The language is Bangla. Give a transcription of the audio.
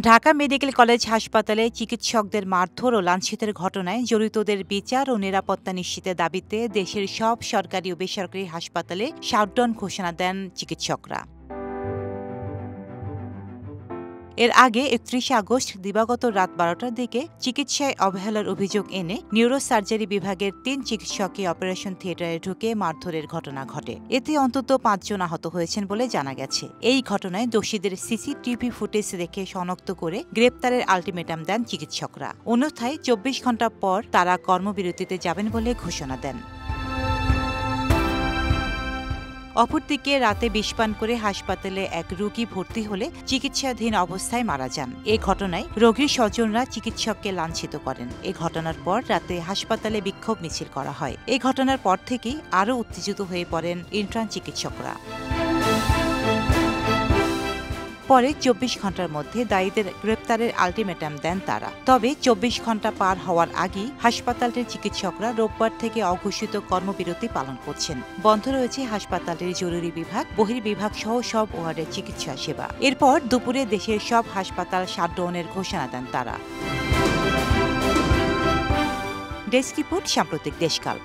ঢাকা মেডিকেল কলেজ হাসপাতালে চিকিৎসকদের মারধর ও লাঞ্ছিতের ঘটনায় জড়িতদের বিচার ও নিরাপত্তা নিশ্চিতের দাবিতে দেশের সব সরকারি ও বেসরকারি হাসপাতালে শাটডাউন ঘোষণা দেন চিকিৎসকরা। এর আগে ৩১ আগস্ট দিবাগত রাত ১২টার দিকে চিকিৎসায় অবহেলার অভিযোগ এনে নিউরোসার্জারি বিভাগের ৩ চিকিৎসককে অপারেশন থিয়েটারে ঢুকে মারধরের ঘটনা ঘটে। এতে অন্তত ৫ জন আহত হয়েছেন বলে জানা গেছে। এই ঘটনায় দোষীদের সিসিটিভি ফুটেজ দেখে শনাক্ত করে গ্রেপ্তারের আলটিমেটাম দেন চিকিৎসকরা। অন্যথায় ২৪ ঘণ্টা পর তারা কর্মবিরতিতে যাবেন বলে ঘোষণা দেন। অপরদিকে রাতে বিষপান করে হাসপাতালে এক রোগী ভর্তি হলে চিকিৎসাধীন অবস্থায় মারা যান। এ ঘটনায় রোগীর স্বজনরা চিকিৎসককে লাঞ্ছিত করেন। এ ঘটনার পর রাতে হাসপাতালে বিক্ষোভ মিছিল করা হয়। এই ঘটনার পর থেকেই আরও উত্তেজিত হয়ে পড়েন ইন্টার্ন চিকিৎসকরা। পরে ২৪ ঘণ্টার মধ্যে দায়ীদের গ্রেপ্তারের আলটিমেটাম দেন তারা। তবে ২৪ ঘণ্টা পার হওয়ার আগেই হাসপাতালটির চিকিৎসকরা রোববার থেকে অঘোষিত কর্মবিরতি পালন করছেন। বন্ধ রয়েছে হাসপাতালটির জরুরি বিভাগ, বহির্বিভাগ সহ সব ওয়ার্ডের চিকিৎসা সেবা। এরপর দুপুরে দেশের সব হাসপাতাল শাটডাউনের ঘোষণা দেন তারা। ডেস্ক রিপোর্ট, সাম্প্রতিক দেশকাল।